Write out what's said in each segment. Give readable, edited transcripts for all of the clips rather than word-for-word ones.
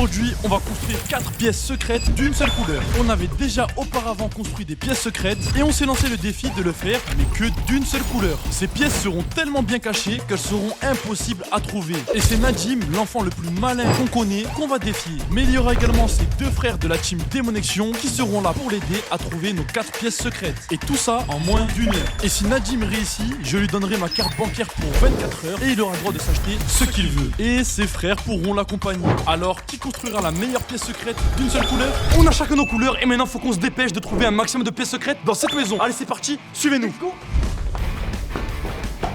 Aujourd'hui, on va construire 4 pièces secrètes d'une seule couleur. On avait déjà auparavant construit des pièces secrètes et on s'est lancé le défi de le faire, mais que d'une seule couleur. Ces pièces seront tellement bien cachées qu'elles seront impossibles à trouver. Et c'est Nadim, l'enfant le plus malin qu'on connaît, qu'on va défier. Mais il y aura également ses deux frères de la team Démonexion qui seront là pour l'aider à trouver nos 4 pièces secrètes. Et tout ça en moins d'une heure. Et si Nadim réussit, je lui donnerai ma carte bancaire pour 24 heures et il aura le droit de s'acheter ce qu'il veut. Et ses frères pourront l'accompagner. Alors, qui construira la meilleure pièce secrète d'une seule couleur? On a chacun nos couleurs et maintenant faut qu'on se dépêche de trouver un maximum de pièces secrètes dans cette maison. Allez, c'est parti, suivez-nous.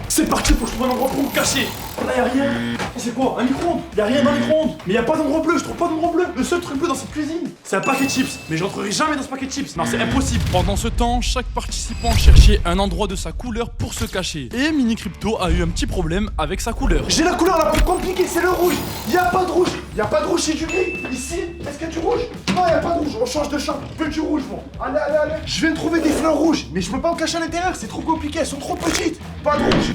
C'est parti, faut que je trouve un endroit pour me cacher. Là, y'a rien. C'est quoi? Un micro-ondes? Y'a rien dans le micro-ondes. Mais y'a pas d'endroit bleu, je trouve pas d'endroit bleu. Le seul truc bleu dans cette cuisine, c'est un paquet de chips. Mais j'entrerai jamais dans ce paquet de chips. Non, c'est impossible. Pendant ce temps, chaque participant cherchait un endroit de sa couleur pour se cacher. Et Mini Crypto a eu un petit problème avec sa couleur. J'ai la couleur la plus compliquée, c'est le rouge. Y'a pas de rouge. Y'a pas de rouge, c'est du gris. Ici, est-ce qu'il y a du rouge? Non, y'a pas de rouge. On change de champ. Je veux du rouge, moi. Allez, allez, allez. Je viens de trouver des fleurs rouges. Mais je peux pas me cacher à l'intérieur, c'est trop compliqué. Elles sont trop petites. Pas de rouge.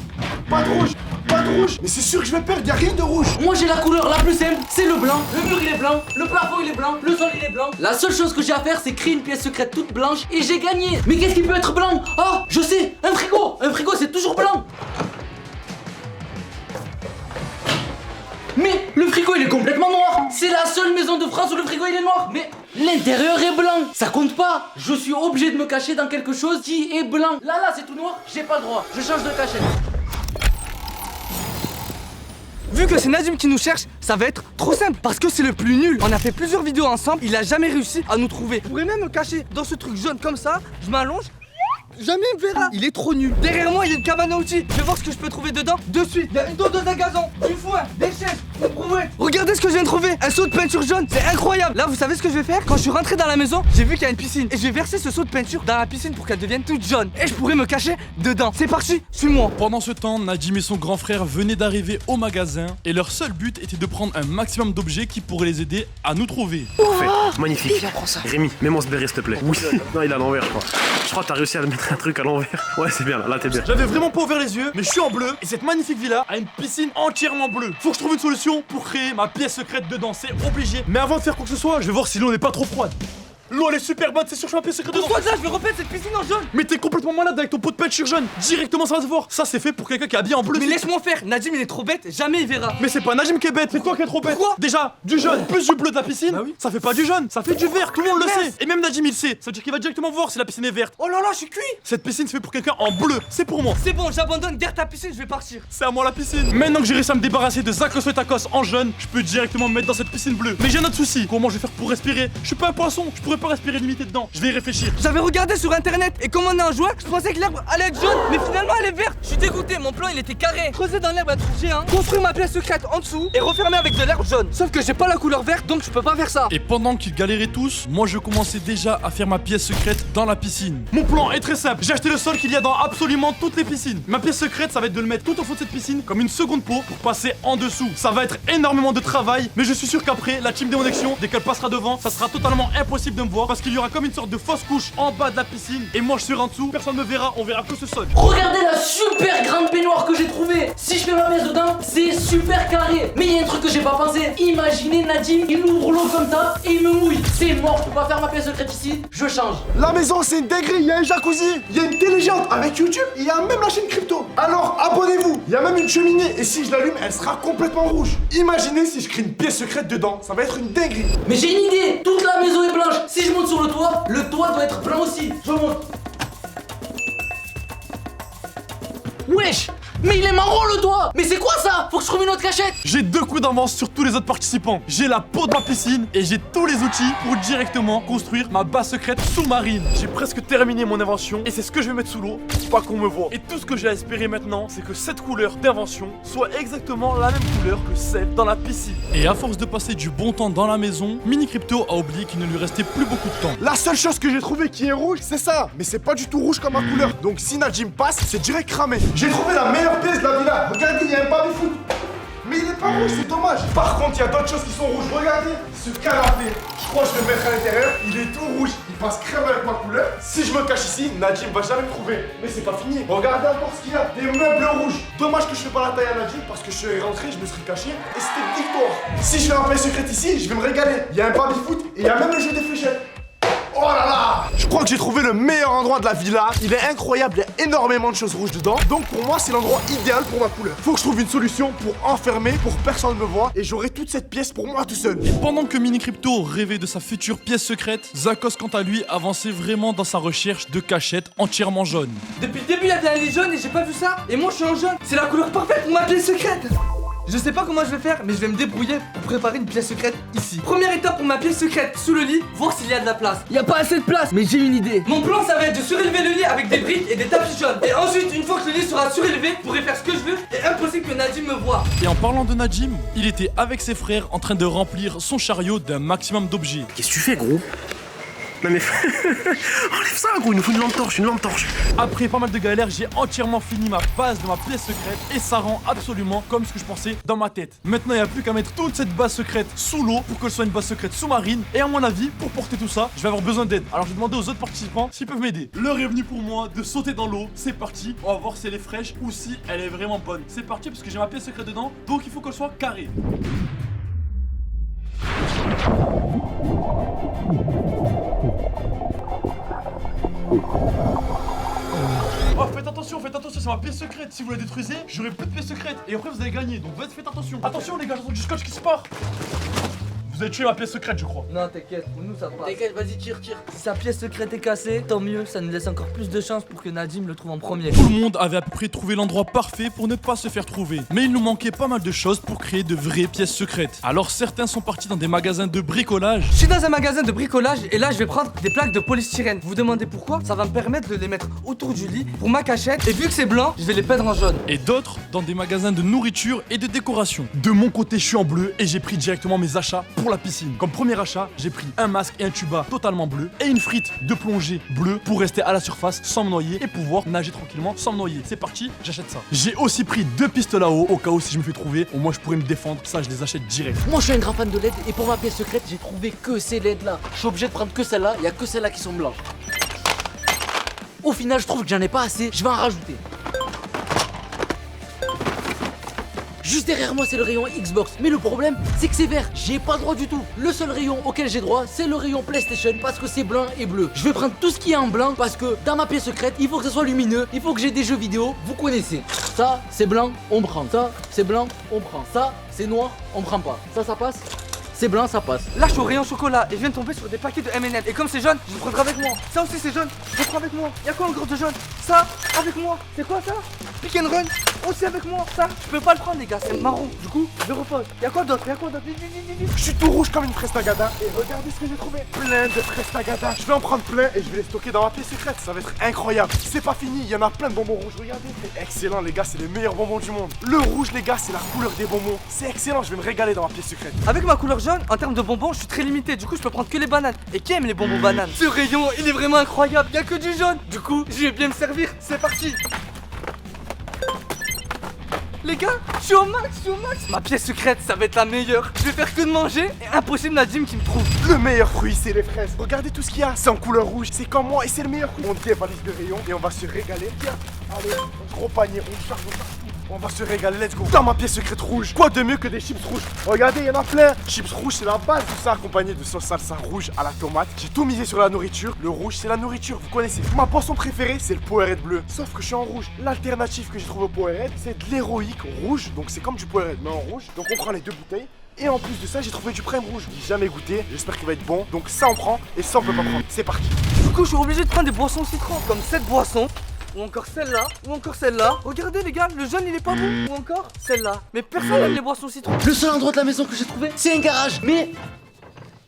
Pas de rouge. Pas de rouge. Mais c'est sûr que je vais perdre. Y'a rien de rouge. Moi j'ai la couleur la plus simple, c'est le blanc. Le mur il est blanc, le plafond il est blanc, le sol il est blanc. La seule chose que j'ai à faire c'est créer une pièce secrète toute blanche et j'ai gagné. Mais qu'est-ce qui peut être blanc? Oh, je sais, un frigo. Un frigo c'est toujours blanc. Mais le frigo il est complètement noir. C'est la seule maison de France où le frigo il est noir. Mais l'intérieur est blanc. Ça compte pas. Je suis obligé de me cacher dans quelque chose qui est blanc. Là c'est tout noir, j'ai pas le droit. Je change de cachette. Vu que c'est Nadim qui nous cherche, ça va être trop simple parce que c'est le plus nul. On a fait plusieurs vidéos ensemble, il a jamais réussi à nous trouver. Je pourrais même me cacher dans ce truc jaune comme ça, je m'allonge, jamais il me verra. Il est trop nul. Derrière moi, il y a une cabane à outils. Je vais voir ce que je peux trouver dedans de suite. Il y a une tondeuse à gazon, du foin, des chaises, une brouette. Regardez ce que je viens de trouver, un seau de peinture jaune, c'est incroyable. Là, vous savez ce que je vais faire? Quand je suis rentré dans la maison, j'ai vu qu'il y a une piscine et je vais verser ce seau de peinture dans la piscine pour qu'elle devienne toute jaune. Et je pourrais me cacher dedans. C'est parti, suis-moi. Pendant ce temps, Nadim et son grand frère venaient d'arriver au magasin et leur seul but était de prendre un maximum d'objets qui pourraient les aider à nous trouver. Parfait, magnifique. Rémi, mets-moi ce béret s'il te plaît. Oui, non, il est à l'envers, je crois. Je crois que t'as réussi à mettre un truc à l'envers. Ouais, c'est bien, là t'es bien. J'avais vraiment pas ouvert les yeux, mais je suis en bleu et cette magnifique villa a une piscine entièrement bleue. Faut que je trouve une solution pour créer ma pièce secrète dedans, c'est obligé. Mais avant de faire quoi que ce soit, je vais voir si l'eau n'est pas trop froide. L'eau elle est super bonne, c'est sûr que je fais ma pièce secrète dedans. Pourquoi là, je vais repeindre cette piscine en jaune? Mais t'es complètement malade avec ton pot de peinture jaune. Directement ça va se voir. Ça c'est fait pour quelqu'un qui est habillé en bleu. Mais laisse-moi faire, Nadim il est trop bête, jamais il verra. Mais c'est pas Nadim qui est bête, c'est toi qui es trop bête. Pourquoi? Déjà, du jaune plus du bleu de la piscine, Bah oui. ça fait pas du jaune, ça fait du vert, tout le monde le Mince. sait. Et même Nadim il sait, ça veut dire qu'il va directement voir si la piscine est verte. Oh là là, je suis cuit. Cette piscine c'est fait pour quelqu'un en bleu, c'est pour moi. C'est bon, j'abandonne, garde ta piscine, je vais partir. C'est à moi la piscine. Maintenant que j'ai réussi à me débarrasser de Zakos et Tacos en jaune, je peux directement me mettre dans cette piscine bleue. Mais j'ai un autre souci, comment je vais faire pour respirer? Je suis pas un poisson, je pourrais pas respirer limité dedans. Je vais y réfléchir. J'avais regardé sur internet et comme on est un joueur, je pensais que l'herbe allait être jaune, mais finalement elle est verte. Je suis dégoûté, mon plan il était carré. Creuser dans l'herbe un trou géant, construire ma pièce secrète en dessous et refermer avec de l'herbe jaune. Sauf que j'ai pas la couleur verte donc je peux pas faire ça. Et pendant qu'ils galéraient tous, moi je commençais déjà à faire ma pièce secrète dans la piscine. Mon plan est très simple, j'ai acheté le sol qu'il y a dans absolument toutes les piscines. Ma pièce secrète ça va être de le mettre tout au fond de cette piscine comme une seconde peau pour passer en dessous. Ça va être énormément de travail, mais je suis sûr qu'après la team Démonexion, dès qu'elle passera devant, ça sera totalement impossible de me voir parce qu'il y aura comme une sorte de fausse couche en bas de la piscine. Et moi je serai en dessous, personne ne me verra, on verra que ce sol. Regardez la super grande baignoire que j'ai trouvée. Si je fais ma pièce dedans, c'est super carré. Mais il y a un truc que j'ai pas pensé. Imaginez Nadim, il ouvre l'eau comme ça et il me mouille. C'est mort, je peux pas faire ma pièce secrète ici, je change. La maison, c'est une dinguerie. Il y a un jacuzzi. Il y a une télé géante avec YouTube. Il y a même la chaîne crypto. Alors abonnez-vous. Il y a même une cheminée. Et si je l'allume, elle sera complètement rouge. Imaginez si je crée une pièce secrète dedans. Ça va être une dinguerie. Mais j'ai une idée, toute la maison est blanche. Si je monte sur le toit doit être blanc aussi. Je monte. Wesh! Mais il est marron le toit! Mais c'est quoi ça? Faut que je trouve une autre cachette! J'ai 2 coups d'avance sur tous les autres participants. J'ai la peau de ma piscine et j'ai tous les outils pour directement construire ma base secrète sous-marine. J'ai presque terminé mon invention et c'est ce que je vais mettre sous l'eau pour pas qu'on me voit. Et tout ce que j'ai à espérer maintenant, c'est que cette couleur d'invention soit exactement la même couleur que celle dans la piscine. Et à force de passer du bon temps dans la maison, Mini Crypto a oublié qu'il ne lui restait plus beaucoup de temps. La seule chose que j'ai trouvé qui est rouge, c'est ça. Mais c'est pas du tout rouge comme ma couleur. Donc si Nadim passe, c'est direct cramé. J'ai trouvé la meilleure pièce de la villa. Regardez, il y a un baby-foot. Mais il est pas rouge, c'est dommage. Par contre, il y a d'autres choses qui sont rouges. Regardez, ce canapé. Je crois que je vais le mettre à l'intérieur. Il est tout rouge. Il passe crème avec ma couleur. Si je me cache ici, Nadim va jamais me trouver. Mais c'est pas fini. Regardez encore ce qu'il y a. Des meubles rouges. Dommage que je fais pas la taille à Nadim parce que je suis rentré, je me serais caché et c'était une victoire. Si je fais un pain secret ici, je vais me régaler. Il y a un baby-foot et il y a même le jeu des fléchettes. Oh là là! Je crois que j'ai trouvé le meilleur endroit de la villa. Il est incroyable, il y a énormément de choses rouges dedans. Donc pour moi, c'est l'endroit idéal pour ma couleur. Faut que je trouve une solution pour enfermer, pour que personne ne me voit. Et j'aurai toute cette pièce pour moi tout seul. Et pendant que Mini Crypto rêvait de sa future pièce secrète, Zakos quant à lui avançait vraiment dans sa recherche de cachette entièrement jaune. Depuis le début, il y avait un lit jaune et j'ai pas vu ça. Et moi, je suis en jaune. C'est la couleur parfaite pour ma pièce secrète. Je sais pas comment je vais faire, mais je vais me débrouiller pour préparer une pièce secrète ici. Première étape pour ma pièce secrète sous le lit, voir s'il y a de la place. Y a pas assez de place, mais j'ai une idée. Mon plan, ça va être de surélever le lit avec des briques et des tapis jaunes. Et ensuite, une fois que le lit sera surélevé, je pourrai faire ce que je veux et impossible que Nadim me voie. Et en parlant de Nadim, il était avec ses frères en train de remplir son chariot d'un maximum d'objets. Qu'est-ce que tu fais, gros? Non mais enlève ça, gros, il nous faut une lampe torche, une lampe torche. Après pas mal de galères, j'ai entièrement fini ma base de ma pièce secrète et ça rend absolument comme ce que je pensais dans ma tête. Maintenant, il n'y a plus qu'à mettre toute cette base secrète sous l'eau pour que ce soit une base secrète sous-marine. Et à mon avis, pour porter tout ça, je vais avoir besoin d'aide. Alors je vais demander aux autres participants s'ils peuvent m'aider. L'heure est venue pour moi de sauter dans l'eau. C'est parti. On va voir si elle est fraîche ou si elle est vraiment bonne. C'est parti parce que j'ai ma pièce secrète dedans, donc il faut qu'elle soit carrée. Oh, faites attention, c'est ma pièce secrète. Si vous la détruisez, j'aurai plus de pièce secrète. Et après, vous allez gagner. Donc, faites attention. Attention, les gars, j'entends du scotch qui se part. Vous avez tué ma pièce secrète, je crois. Non, t'inquiète, pour nous ça passe. T'inquiète, vas-y, tire. Si sa pièce secrète est cassée, tant mieux, ça nous laisse encore plus de chances pour que Nadim le trouve en premier. Tout le monde avait à peu près trouvé l'endroit parfait pour ne pas se faire trouver. Mais il nous manquait pas mal de choses pour créer de vraies pièces secrètes. Alors certains sont partis dans des magasins de bricolage. Je suis dans un magasin de bricolage et là je vais prendre des plaques de polystyrène. Vous vous demandez pourquoi? Ça va me permettre de les mettre autour du lit pour ma cachette. Et vu que c'est blanc, je vais les peindre en jaune. Et d'autres dans des magasins de nourriture et de décoration. De mon côté, je suis en bleu et j'ai pris directement mes achats pour la piscine. Comme premier achat, j'ai pris un masque et un tuba totalement bleu et une frite de plongée bleue pour rester à la surface sans me noyer et pouvoir nager tranquillement sans me noyer. C'est parti, j'achète ça. J'ai aussi pris 2 pistes là-haut au cas où si je me fais trouver, au moins je pourrais me défendre. Ça, je les achète direct. Moi, je suis un grand fan de LED et pour ma pièce secrète, j'ai trouvé que ces LED là. Je suis obligé de prendre que celle-là, il y a que celles-là qui sont blanches. Au final, je trouve que j'en ai pas assez, je vais en rajouter. Juste derrière moi, c'est le rayon Xbox. Mais le problème, c'est que c'est vert. J'ai pas le droit du tout. Le seul rayon auquel j'ai droit, c'est le rayon PlayStation parce que c'est blanc et bleu. Je vais prendre tout ce qui est en blanc parce que dans ma pièce secrète, il faut que ce soit lumineux. Il faut que j'ai des jeux vidéo. Vous connaissez. Ça, c'est blanc, on prend. Ça, c'est blanc, on prend. Ça, c'est noir, on prend pas. Ça passe. C'est blanc, ça passe. Là, je suis au rayon chocolat et je viens de tomber sur des paquets de M&M. Et comme c'est jaune, je le prendrai avec moi. Ça aussi, c'est jaune. Je le prends avec moi. Y'a quoi encore de jaune? Ça, avec moi. C'est quoi ça? Pick and run. Aussi avec moi. Ça, je peux pas le prendre, les gars. C'est marron. Du coup, je repose. Y'a quoi d'autre? Je suis tout rouge comme une prestagada. Et regardez ce que j'ai trouvé. Plein de prestagada. Je vais en prendre plein et je vais les stocker dans ma pièce secrète. Ça va être incroyable. C'est pas fini, il y en a plein de bonbons rouges. Regardez. C'est excellent, les gars. C'est les meilleurs bonbons du monde. Le rouge, les gars, c'est la couleur des bonbons. C'est excellent. Je vais me régaler dans ma pièce secrète. Avec ma couleur jaune, en termes de bonbons, je suis très limité. Du coup, je peux prendre que les bananes. Et qui aime les bonbons bananes? Ce rayon, il est vraiment incroyable. Y'a que du jaune. Du coup, je vais bien me servir. C'est parti. Les gars, je suis au max. Ma pièce secrète, ça va être la meilleure. Je vais faire que de manger et impossible Nadim qui me trouve. Le meilleur fruit, c'est les fraises. Regardez tout ce qu'il y a. C'est en couleur rouge. C'est comme moi et c'est le meilleur fruit. On dévalise le rayon et on va se régaler. Tiens, allez, un gros panier. On charge tout. On va se régaler, let's go. Dans ma pièce secrète rouge, quoi de mieux que des chips rouges? Regardez, il y en a plein. Chips rouges, c'est la base. Tout ça accompagné de sauce salsa rouge à la tomate. J'ai tout misé sur la nourriture. Le rouge, c'est la nourriture, vous connaissez. Ma boisson préférée, c'est le Powerade bleu. Sauf que je suis en rouge. L'alternative que j'ai trouvé au Powerade, c'est de l'héroïque rouge. Donc c'est comme du Powerade, mais en rouge. Donc on prend les 2 bouteilles. Et en plus de ça, j'ai trouvé du Prime rouge. J'ai jamais goûté. J'espère qu'il va être bon. Donc ça, on prend. Et ça, on peut pas prendre. C'est parti. Du coup, je suis obligé de prendre des boissons citron. Comme cette boisson. Ou encore celle-là, ou encore celle-là. Regardez les gars, le jaune il est pas bon. Ou encore celle-là. Mais personne n'aime les boissons citron. Le seul endroit de la maison que j'ai trouvé, c'est un garage. Mais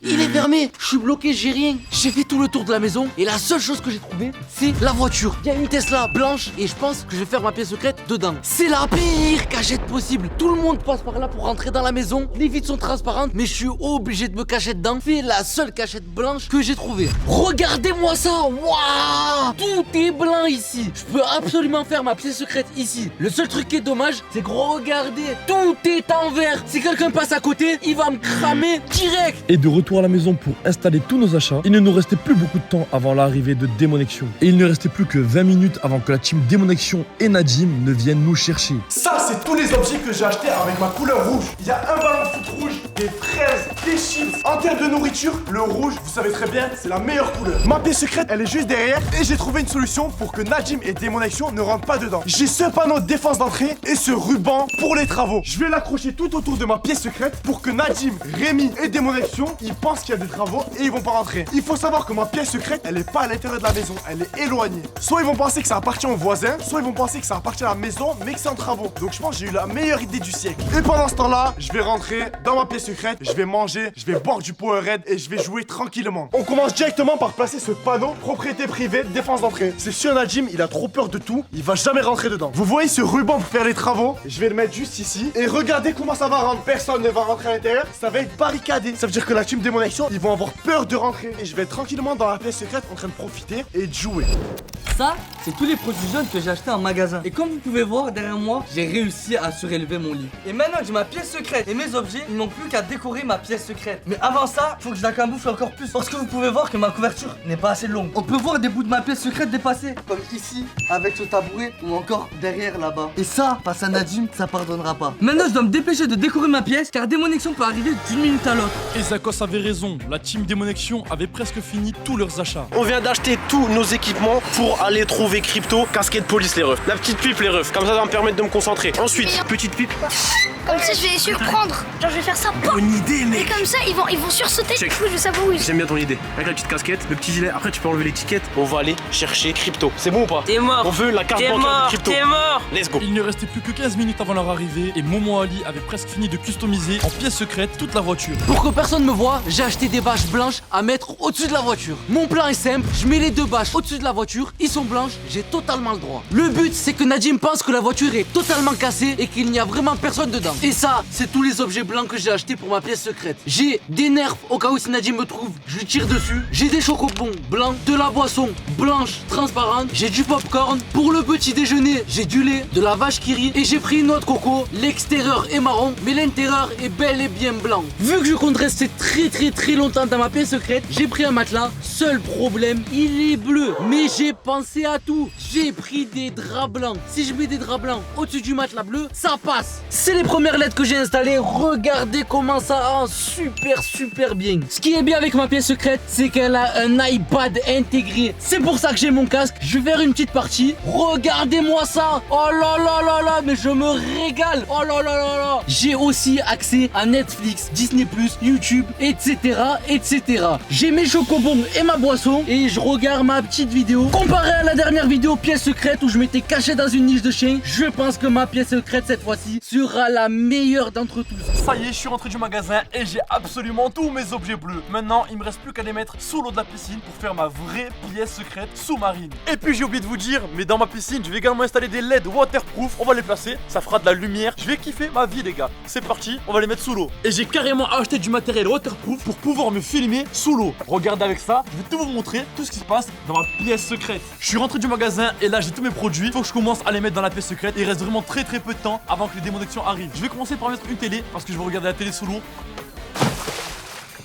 il est fermé. Je suis bloqué, j'ai rien. J'ai fait tout le tour de la maison et la seule chose que j'ai trouvée, c'est la voiture. Il y a une Tesla blanche et je pense que je vais faire ma pièce secrète dedans. C'est la pire cachette possible. Tout le monde passe par là pour rentrer dans la maison. Les vitres sont transparentes, mais je suis obligé de me cacher dedans. C'est la seule cachette blanche que j'ai trouvée. Regardez-moi ça. Waouh! Tout est blanc ici. Je peux absolument faire ma pièce secrète ici. Le seul truc qui est dommage, c'est que regardez, tout est en vert. Si quelqu'un passe à côté, il va me cramer direct. Et de retour à la maison pour installer tous nos achats, il ne nous restait plus beaucoup de temps avant l'arrivée de Démonexion. Et il ne restait plus que 20 minutes avant que la team Démonexion et Nadim ne viennent nous chercher. Ça, c'est tous les objets que j'ai achetés avec ma couleur rouge. Il y a un ballon de foot rouge, des fraises, des chips. En termes de nourriture, le rouge, vous savez très bien, c'est la meilleure couleur. Ma pièce secrète, elle est juste derrière et j'ai trouvé une solution pour que Nadim et Démonexion ne rentrent pas dedans. J'ai ce panneau de défense d'entrée et ce ruban pour les travaux. Je vais l'accrocher tout autour de ma pièce secrète pour que Nadim, Rémi et Démonexion, ils pensent qu'il y a des travaux et ils vont pas rentrer. Il faut savoir que ma pièce secrète, elle est pas à l'intérieur de la maison, elle est éloignée. Soit ils vont penser que ça appartient aux voisins, soit ils vont penser que ça appartient à la maison, mais que c'est en travaux. Donc je pense que j'ai eu la meilleure idée du siècle. Et pendant ce temps-là, je vais rentrer dans ma pièce secrète, je vais manger, je vais boire du Powerade et je vais jouer tranquillement. On commence directement par placer ce panneau propriété privée, défense d'entrée. C'est sûr, Nadim, il a trop peur de tout, il va jamais rentrer dedans. Vous voyez ce ruban pour faire les travaux? Je vais le mettre juste ici et regardez comment ça va rendre. Personne ne va rentrer à l'intérieur, ça va être barricadé. Ça veut dire que la team Démonexion, ils vont avoir peur de rentrer. Et je vais être tranquillement dans la pièce secrète en train de profiter et de jouer. Ça, c'est tous les produits jaunes que j'ai achetés en magasin. Et comme vous pouvez voir derrière moi, j'ai réussi à surélever mon lit. Et maintenant que j'ai ma pièce secrète et mes objets, ils n'ont plus qu'à décorer ma pièce secrète. Mais avant ça, faut que je la camoufle encore plus. Parce que vous pouvez voir que ma couverture n'est pas assez longue. On peut voir des bouts de ma pièce secrète dépasser. Comme ici, avec ce tabouret, ou encore derrière là-bas. Et ça, face à Nadim, ça pardonnera pas. Maintenant, je dois me dépêcher de décorer ma pièce, car Démonexion peut arriver d'une minute à l'autre. Et Zakos avait raison, la team Démonexion avait presque fini tous leurs achats. On vient d'acheter tous nos équipements pour aller trouver Crypto, casquette police les refs. La petite pipe les refs, comme ça va me permettre de me concentrer. Ensuite, petite pipe. Comme ça, je vais les surprendre. Genre, je vais faire ça. Bonne idée, Et mec. comme ça, ils vont sursauter. Check. Du coup, je vais savoir où ils sont. J'aime bien ton idée. Avec la petite casquette, le petit gilet. Après, tu peux enlever l'étiquette. On va aller chercher Crypto. C'est bon ou pas? T'es mort. On veut la carte T'es bancaire de mort. Crypto. T'es mort. Let's go. Il ne restait plus que 15 minutes avant leur arrivée et Momo Ali avait presque fini de customiser en pièces secrètes toute la voiture. Pour que personne me voie, j'ai acheté des bâches blanches à mettre au-dessus de la voiture. Mon plan est simple, je mets les deux bâches au-dessus de la voiture, ils sont blanches, j'ai totalement le droit. Le but, c'est que Nadim pense que la voiture est totalement cassée et qu'il n'y a vraiment personne dedans. Et ça, c'est tous les objets blancs que j'ai achetés pour ma pièce secrète. J'ai des nerfs au cas où si Nadim me trouve, je lui tire dessus. J'ai des chocobons blancs, de la boisson blanche transparente, j'ai du popcorn. Pour le petit déjeuner, j'ai du lait, de la vache qui rit et j'ai pris une autre coco. L'extérieur est marron, mais l'intérieur est bel et bien blanc. Vu que je compte rester très longtemps dans ma pièce secrète, j'ai pris un matelas. Seul problème, il est bleu. Mais j'ai pensé à tout. J'ai pris des draps blancs. Si je mets des draps blancs au-dessus du matelas bleu, ça passe. C'est les premières lettres que j'ai installées. Regardez comment ça rend super bien. Ce qui est bien avec ma pièce secrète, c'est qu'elle a un iPad intégré. C'est pour ça que j'ai mon casque. Je vais faire une petite partie. Regardez-moi ça. Oh là, mais je me régale. Oh là. J'ai aussi accès à Netflix, Disney+, YouTube, etc. J'ai mes chocobons et ma boisson et je regarde ma petite vidéo. Comparé à la dernière vidéo pièce secrète où je m'étais caché dans une niche de chien, je pense que ma pièce secrète cette fois-ci sera la meilleure d'entre tous. Ça y est, je suis rentré du magasin et j'ai absolument tous mes objets bleus. Maintenant, il me reste plus qu'à les mettre sous l'eau de la piscine pour faire ma vraie pièce secrète sous-marine. Et puis j'ai oublié de vous dire, mais dans ma piscine, je vais également installer des LED waterproof. On va les placer, ça fera de la lumière. Je vais kiffer ma vie les gars. C'est parti, on va les mettre sous l'eau. Et j'ai carrément acheté du matériel waterproof pour pouvoir me filmer sous l'eau. Regardez avec ça, je vais tout vous montrer, tout ce qui se passe dans ma pièce secrète. Je suis rentré du magasin et là j'ai tous mes produits. Faut que je commence à les mettre dans la pièce secrète. Il reste vraiment très peu de temps avant que les Démonexion arrivent. Je vais commencer par mettre une télé parce que je vais regarder la télé sous l'eau.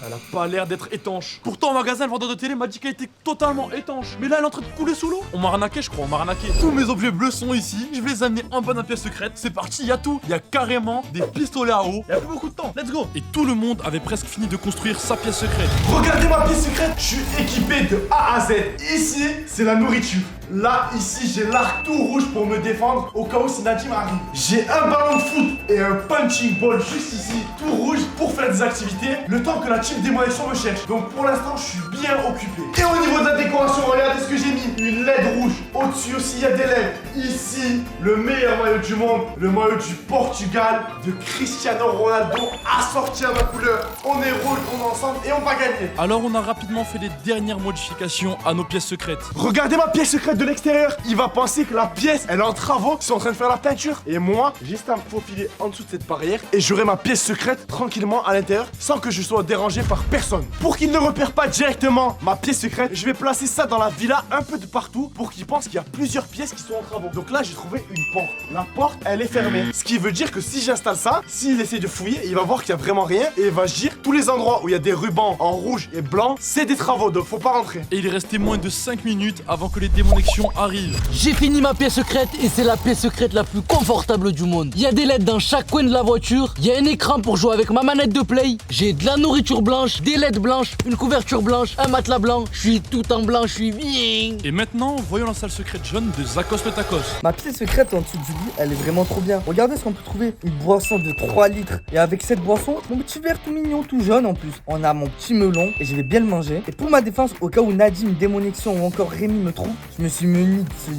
Elle a pas l'air d'être étanche. Pourtant au magasin, le vendeur de télé m'a dit qu'elle était totalement étanche. Mais là elle est en train de couler sous l'eau. On m'a arnaqué, je crois, on m'a arnaqué. Tous mes objets bleus sont ici. Je vais les amener en bas de la pièce secrète. C'est parti, il y a tout. Il y a carrément des pistolets à eau. Il y a plus beaucoup de temps. Let's go. Et tout le monde avait presque fini de construire sa pièce secrète. Regardez ma pièce secrète, je suis équipé de A à Z. Ici, c'est la nourriture. Là, ici, j'ai l'arc tout rouge pour me défendre au cas où si Nadim arrive. J'ai un ballon de foot et un punching ball juste ici, tout rouge pour faire des activités, le temps que la team Démonexion me cherche. Donc pour l'instant, je suis bien occupé. Et au niveau de la décoration, regardez ce que j'ai mis. Une LED rouge. Au-dessus aussi, il y a des LED. Ici, le meilleur maillot du monde, le maillot du Portugal de Cristiano Ronaldo assorti à ma couleur. On est rouge, on est ensemble et on va gagner. Alors on a rapidement fait les dernières modifications à nos pièces secrètes. Regardez ma pièce secrète de l'extérieur. Il va penser que la pièce, elle est en travaux, ils sont en train de faire la peinture. Et moi, j'ai juste à me faufiler en dessous de cette barrière et j'aurai ma pièce secrète tranquillement à l'intérieur sans que je sois dérangé par personne. Pour qu'ils ne repèrent pas directement ma pièce secrète, je vais placer ça dans la villa un peu de partout pour qu'ils pensent qu'il y a plusieurs pièces qui sont en travaux. Donc là, j'ai trouvé une porte. La porte, elle est fermée. Ce qui veut dire que si j'installe ça, s'il essaie de fouiller, il va voir qu'il y a vraiment rien et il va se dire tous les endroits où il y a des rubans en rouge et blanc, c'est des travaux, donc faut pas rentrer. Et il restait moins de 5 minutes avant que les démonexions arrivent. J'ai fini ma pièce secrète et c'est la pièce secrète la plus confortable du monde. Il y a des LED dans chaque coin de la voiture, il y a un écran pour jouer avec ma manette de play, j'ai de la nourriture blanche, des LED blanches, une couverture blanche, un matelas blanc, je suis tout en blanc, je suis bien. Et maintenant, voyons la salle secrète jaune de Zakos le Tacos. Ma pièce secrète en dessous du lit, elle est vraiment trop bien. Regardez ce qu'on peut trouver. Une boisson de 3 litres. Et avec cette boisson, mon petit verre tout mignon, tout jaune en plus. On a mon petit melon et je vais bien le manger. Et pour ma défense, au cas où Nadim, Démonexion ou encore Rémi me trouve, je me suis muni de ce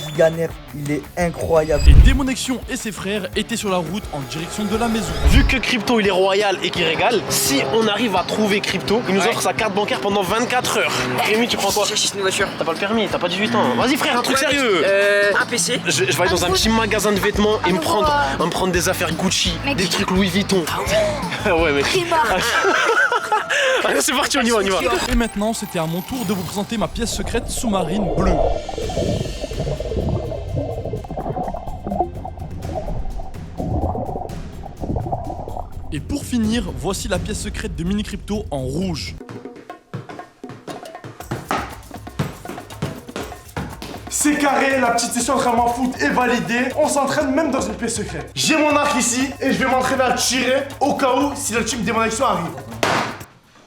giga nerf. Il est incroyable. Et Démonexion et ses frères étaient sur la route en direction de la maison. Vu que Crypto il est royal et qu'il régale, si on arrive à trouver Crypto, il nous offre sa carte bancaire pendant 24 heures. Rémi, tu prends quoi? J'achète une voiture. T'as pas le permis, t'as pas 18 ans. Vas-y frère, un truc sérieux. Un PC. Je vais aller dans un petit magasin de vêtements et me prendre des affaires Gucci, Mec. des trucs Louis Vuitton. Ouais mec. Allez, c'est parti, on y va. Et maintenant, c'était à mon tour de vous présenter ma pièce secrète sous-marine bleue. Et pour finir, voici la pièce secrète de Mini Crypto en rouge. C'est carré, la petite session d'entraînement foot est validée. On s'entraîne même dans une pièce secrète. J'ai mon arc ici et je vais m'entraîner à tirer au cas où si le team Démonexion arrive.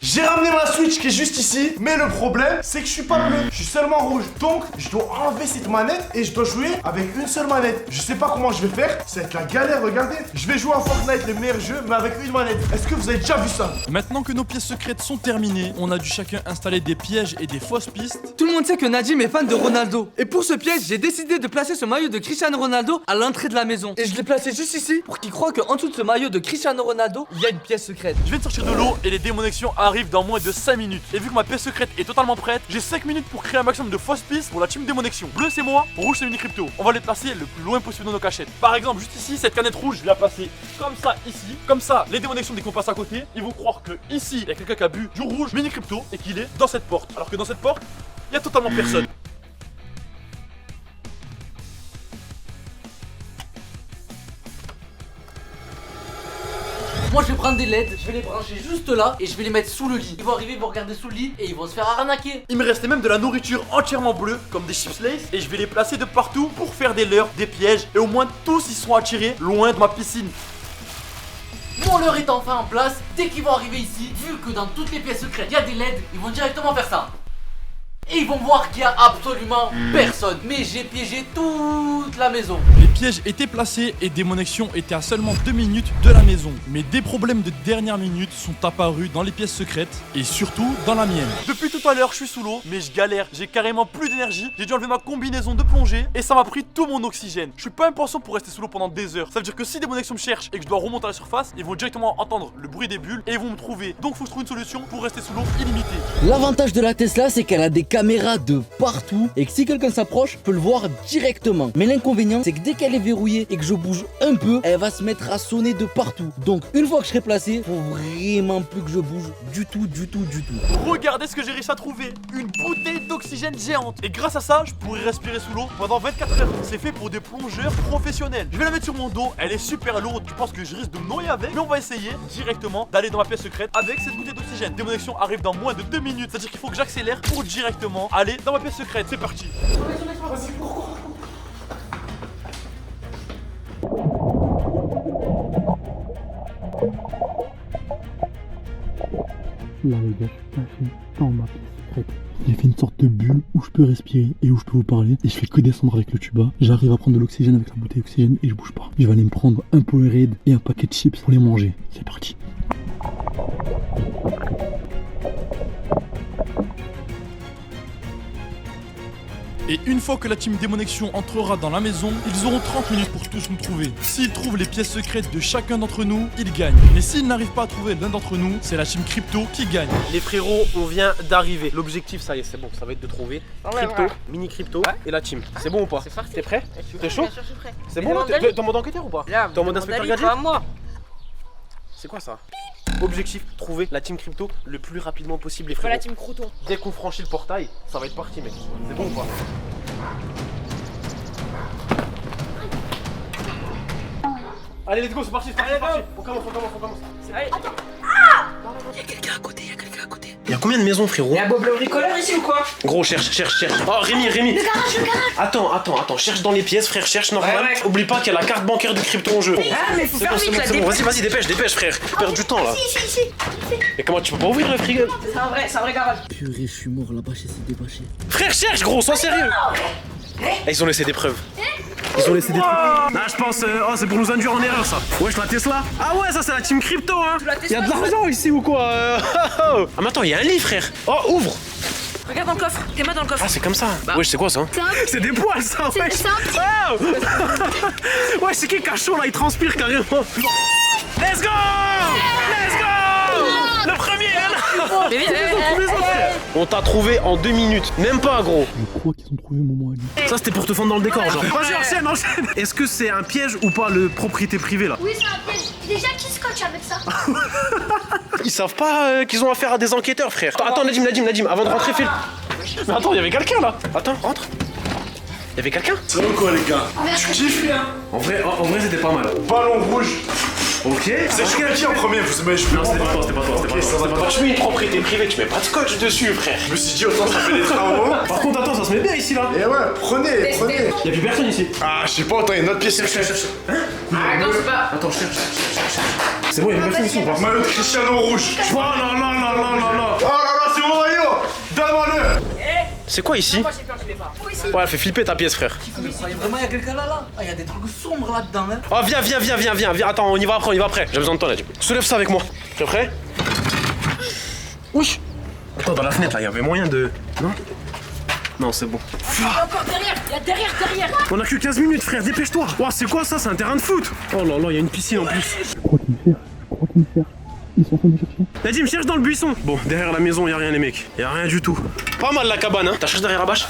J'ai ramené ma Switch qui est juste ici, mais le problème c'est que je suis pas bleu, je suis seulement rouge. Donc je dois enlever cette manette et je dois jouer avec une seule manette. Je sais pas comment je vais faire, ça va être la galère, regardez. Je vais jouer à Fortnite, le meilleur jeu, mais avec une manette. Est-ce que vous avez déjà vu ça? Maintenant que nos pièces secrètes sont terminées, on a dû chacun installer des pièges et des fausses pistes. Tout le monde sait que Nadim est fan de Ronaldo. Et pour ce piège, j'ai décidé de placer ce maillot de Cristiano Ronaldo à l'entrée de la maison. Et je l'ai placé juste ici pour qu'il croie qu'en dessous de ce maillot de Cristiano Ronaldo, il y a une pièce secrète. Je viens de sortir de l'eau et les démonexions arrivent dans moins de 5 minutes. Et vu que ma pièce secrète est totalement prête, j'ai 5 minutes pour créer un maximum de fausses pistes pour la team Démonexion. Bleu c'est moi, rouge c'est Mini Crypto. On va les placer le plus loin possible de nos cachettes. Par exemple, juste ici, cette canette rouge, je vais la placer comme ça ici. Comme ça, les Démonexions dès qu'on passe à côté, ils vont croire que ici, il y a quelqu'un qui a bu du rouge Mini Crypto et qu'il est dans cette porte. Alors que dans cette porte, il y a totalement personne. Moi je vais prendre des LED, je vais les brancher juste là et je vais les mettre sous le lit. Ils vont arriver, ils vont regarder sous le lit et ils vont se faire arnaquer. Il me restait même de la nourriture entièrement bleue, comme des chips Lays, et je vais les placer de partout pour faire des leurres, des pièges, et au moins tous ils seront attirés loin de ma piscine. Mon leurre est enfin en place. Dès qu'ils vont arriver ici, vu que dans toutes les pièces secrètes il y a des LED, ils vont directement faire ça. Et ils vont voir qu'il y a absolument personne. Mais j'ai piégé toute la maison. Les pièges étaient placés et Démonexion était à seulement 2 minutes de la maison. Mais des problèmes de dernière minute sont apparus dans les pièces secrètes et surtout dans la mienne. Depuis tout à l'heure, je suis sous l'eau, mais je galère. J'ai carrément plus d'énergie. J'ai dû enlever ma combinaison de plongée et ça m'a pris tout mon oxygène. Je suis pas un poisson pour rester sous l'eau pendant des heures. Ça veut dire que si Démonexion me cherche et que je dois remonter à la surface, ils vont directement entendre le bruit des bulles et ils vont me trouver. Donc faut que je trouve une solution pour rester sous l'eau illimité. L'avantage de la Tesla, c'est qu'elle a des caméras de partout et que si quelqu'un s'approche, je peux le voir directement. Mais l'inconvénient, c'est que dès qu'elle est verrouillée et que je bouge un peu, elle va se mettre à sonner de partout. Donc une fois que je serai placé, faut vraiment plus que je bouge du tout. Regardez ce que j'ai réussi à trouver, une bouteille d'oxygène géante. Et grâce à ça, je pourrais respirer sous l'eau pendant 24 heures. C'est fait pour des plongeurs professionnels. Je vais la mettre sur mon dos, elle est super lourde. Je pense que je risque de me noyer avec, mais on va essayer directement d'aller dans ma pièce secrète avec cette bouteille d'oxygène. Démonexion arrive dans moins de 2 minutes, c'est-à-dire qu'il faut que j'accélère pour directement aller dans ma pièce secrète. C'est parti. Vas-y, cours. Là les gars, je suis caché dans ma pièce secrète. J'ai fait une sorte de bulle où je peux respirer et où je peux vous parler. Et je fais que descendre avec le tuba. J'arrive à prendre de l'oxygène avec la bouteille d'oxygène et je bouge pas. Je vais aller me prendre un Powerade et un paquet de chips pour les manger. C'est parti. Et une fois que la team Démonexion entrera dans la maison, ils auront 30 minutes pour tous nous trouver. S'ils trouvent les pièces secrètes de chacun d'entre nous, ils gagnent. Mais s'ils n'arrivent pas à trouver l'un d'entre nous, c'est la team Crypto qui gagne. Les frérots, on vient d'arriver. L'objectif, ça y est, c'est bon, ça va être de trouver Crypto, Mini Crypto et la team. C'est bon ou pas? T'es prêt? T'es chaud? C'est bon là? T'es en mode enquêteur ou pas? T'es en mode inspecteur gadget? C'est quoi ça? Objectif, trouver la team Crypto le plus rapidement possible, les frérots. La team Crouton. Dès qu'on franchit le portail, ça va être parti, mec. C'est bon ou pas? Allez, let's go, c'est parti, c'est parti. On commence. Allez. Y'a quelqu'un à côté, Y'a combien de maisons, frérot? Y'a Bob le bricoleur ici ou quoi? Gros, cherche. Oh, Rémi. Le garage. Attends, cherche dans les pièces, frère, cherche normal. Ouais. Oublie pas qu'il y a la carte bancaire du Crypto en jeu. Ah, mais faut C'est faire bon, vite là, c'est bon. Vas-y, dépêche, frère. Perds du temps là. Si. Mais comment tu peux pas ouvrir le frigo? C'est un vrai garage. Purée, je suis mort, la bâche s'est débâchée. Frère, cherche, gros, sois sérieux. Ils ont laissé des preuves. Ils ont laissé des trucs. Ah, je pense, c'est pour nous induire en erreur ça. Wesh, la Tesla. Ah ouais, ça c'est la team Crypto, hein. Y'a de l'argent ici ou quoi? Ah, mais attends, y'a un lit, frère. Oh, ouvre. Regarde dans le coffre. Tes mains dans le coffre. Ah, c'est comme ça. Wesh, c'est quoi ça? C'est des poils, ça, wesh. C'est un Oh. Wesh, c'est qui cachot là? Il transpire carrément. Let's go! Le premier, hein. Mais vite, On t'a trouvé en 2 minutes, même pas, gros. Je crois qu'ils ont trouvé mon moment à lui. Ça c'était pour te fendre dans le décor, genre. Vas-y, enchaîne. Est-ce que c'est un piège ou pas, le propriété privée là? Oui, c'est un piège. Déjà, qui scotche avec ça? Ils savent pas qu'ils ont affaire à des enquêteurs, frère. Attends, Nadim, avant de rentrer, fais le... Mais attends, il y avait quelqu'un là. Attends, rentre. Il y avait quelqu'un? C'est bon quoi, les gars? Tu kiffes? En vrai, c'était pas mal. Ballon rouge. Ok. C'est qui en premier? Vous aimez? Non, c'était pas toi. ça va pas. Tu mets une propriété privée, tu mets pas de scotch dessus, frère. Je me suis dit, autant ça fait des travaux. Par contre, attends, ça se met bien ici là. Et ouais, prenez. Y'a plus personne ici. Ah, je sais pas, attends, il y a une autre pièce. Cherche. Hein? non, c'est pas. Attends, je cherche. C'est bon, y'a plus personne ici ou pas? Maillot de Cristiano rouge. Oh non. Oh là là, c'est mon maillot. Donne-moi-le. C'est quoi ici? Moi j'ai peur, je l'ai pas. Ouais, elle fait flipper ta pièce, frère. Vraiment, y'a quelqu'un là? Ah, y'a des trucs sombres là-dedans, hein. Oh, viens. Attends, on y va après. J'ai besoin de toi, Nadim. Soulève ça avec moi. T'es prêt? Oui. Attends, dans la fenêtre là, y'avait moyen de. Non, c'est bon. Il y a encore derrière. Il y a derrière. On a que 15 minutes, frère, dépêche-toi. Oh, c'est quoi ça? C'est un terrain de foot. Oh là là, y'a une piscine en plus. Je crois qu'ils me cherchent. Ils sont en train de me chercher. Nadim, cherche dans le buisson. Bon, derrière la maison, y'a rien, les mecs. Y'a rien du tout. Pas mal la cabane, hein. T'as cherché derrière la bâche?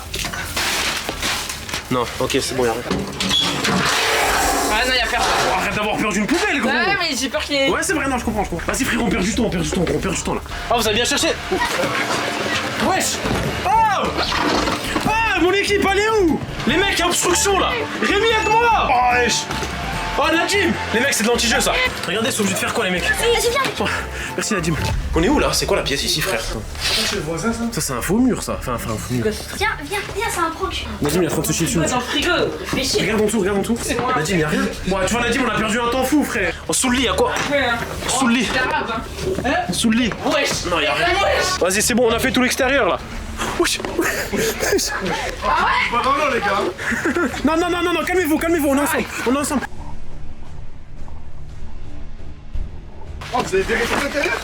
Non, ok, c'est bon, y'a rien. Ah non, y'a personne. Oh, arrête d'avoir peur d'une poubelle, gros. Ouais, mais j'ai peur qu'il y ait. Ouais, c'est vrai, non, je comprends. Vas-y, frérot, on perd du temps là. Ah, vous avez bien cherché? Wesh! Oh! Ah, mon équipe, elle est où? Les mecs, y'a obstruction là! Rémi, aide-moi! Oh, wesh! Oh, Nadim! Les mecs, c'est de l'anti-jeu ça! Regardez, ils sont obligés de faire quoi, les mecs? Vas-y, viens. Oh, merci, Nadim. On est où là? C'est quoi la pièce ici, frère? C'est le voisin, ça? Ça, c'est un faux mur, ça. Enfin, un faux mur. Viens, c'est un prank. Nadim, il est en train de se chier dessus. Dans le frigo. Réfléchis. Regarde en dessous. Nadim, y'a rien. Bon, tu vois, Nadim, on a perdu un temps fou, frère. Oh, sous le lit, y'a quoi? Sous le lit. C'est arabe, hein. Sous le lit. Wesh. Non, y'a rien. Wesh. Vas-y, c'est bon, on a fait tout l'extérieur là. Wesh. Non, les gars. Non, calmez-vous, on est ensemble. Oh, vous avez vérifié l'intérieur?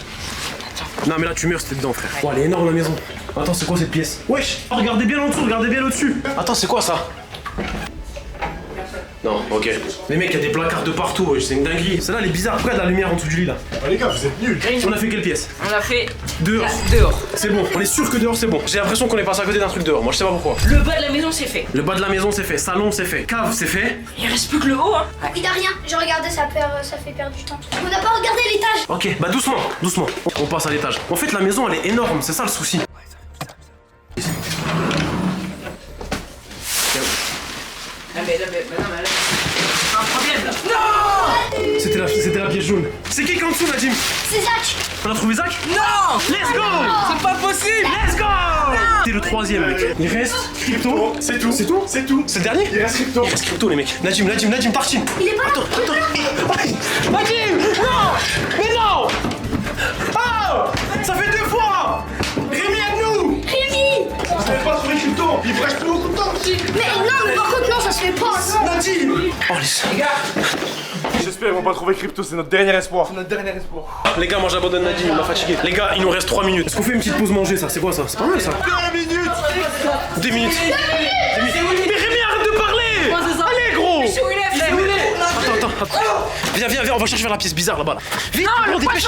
Non, mais là, tu meurs, c'était dedans, frère. Oh, elle est énorme la maison. Attends, c'est quoi cette pièce? Wesh. Regardez bien en dessous, regardez bien au-dessus. Attends, c'est quoi ça? Non, ok. Les mecs, il y a des placards de partout, wesh, c'est une dinguerie. Celle-là, elle est bizarre. Pourquoi il y a de la lumière en dessous du lit là? Oh, les gars, vous êtes nuls. On a fait quelle pièce? On a fait Dehors. dehors. C'est bon, on est sûr que dehors c'est bon. J'ai l'impression qu'on est passé à côté d'un truc dehors, moi je sais pas pourquoi. Le bas de la maison c'est fait. Le bas de la maison c'est fait, salon c'est fait, cave c'est fait. Il reste plus que le haut, hein. Il a rien. J'ai regardé, ça fait perdre du temps. On n'a pas regardé l'étage. Ok, bah doucement. On passe à l'étage. En fait la maison elle est énorme, c'est ça le souci. Ah mais là, c'est un problème là. Non. C'était la pièce jaune. C'est qui en dessous Nadim? C'est Zach. On a trouvé Zach? Non. Let's go! C'est pas possible. Let's go! T'es le troisième mec. Il reste Crypto. C'est tout. C'est tout? C'est tout. C'est le dernier? Il reste Crypto. Il reste Crypto les mecs. Nadim, tartine. Il est pas là. Nadim! Non! Mais non! Oh! Ça fait 2 fois! Rémi, aide-nous! Rémi. Vous avez pas trouvé Crypto. Il vous reste plus beaucoup de temps. Mais non, mais par contre, non, ça se fais pas. Nadim. Oh, les gars. J'espère qu'ils vont pas trouver Crypto, c'est notre dernier espoir. C'est notre dernier espoir. Les gars, moi j'abandonne Nadim, il m'a fatigué. Les gars, il nous reste 3 minutes. Est-ce qu'on fait une petite pause manger ça? C'est quoi ça? C'est pas mal ça. 2 minutes. 2 minutes. Mais Rémi, arrête de parler. Allez, gros. Attends. Viens, on va chercher vers la pièce bizarre là-bas. Là. Vite, on dépêche.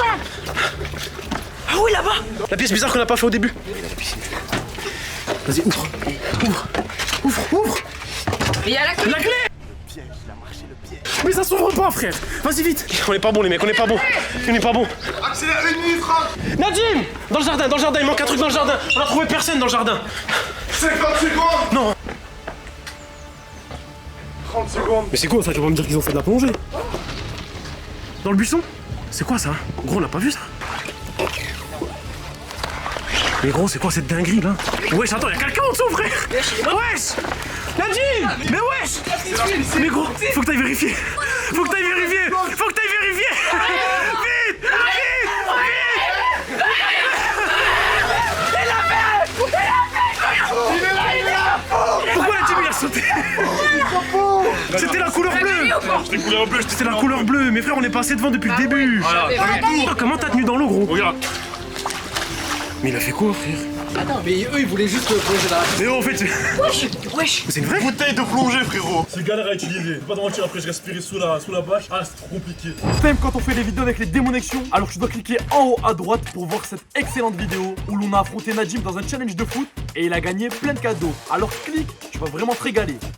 Ah oui, là-bas. La pièce bizarre qu'on n'a pas fait au début. Vas-y, ouvre. Il y a la clé. La clé. Mais ça s'ouvre pas, frère. Vas-y, vite. On est pas bon, les mecs, on est pas bon. Accélère 1 minute 30. Nadim, dans le jardin, il manque un truc dans le jardin. On a trouvé personne dans le jardin. 50 secondes. Non. 30 secondes. Mais c'est quoi ça? Tu vas pas me dire qu'ils ont fait de la plongée? Dans le buisson? C'est quoi ça? Gros, on l'a pas vu ça? Mais gros, c'est quoi cette dinguerie là? Wesh, attends, y'a quelqu'un en dessous, frère! Wesh! Nadim! Mais wesh! Mais gros, faut que t'ailles vérifier! Faut que t'ailles vérifier! Vite! Pourquoi la team il a sauté? C'était la couleur bleue! C'était la couleur bleue! Mais frère, on est passé devant depuis le début! Attends, comment t'as tenu dans l'eau, gros? Regarde! Mais il a fait quoi, frère? Attends, mais eux ils voulaient juste plonger dans la piscine. Mais oh, en fait, Wesh. c'est une vraie? Bouteille de plongée, frérot. C'est galère à utiliser. Faut pas te mentir, après je respirais sous la bâche. Ah, c'est trop compliqué. T'aimes quand on fait des vidéos avec les démonections? Alors tu dois cliquer en haut à droite pour voir cette excellente vidéo où l'on a affronté Nadim dans un challenge de foot et il a gagné plein de cadeaux. Alors clique, tu vas vraiment te régaler.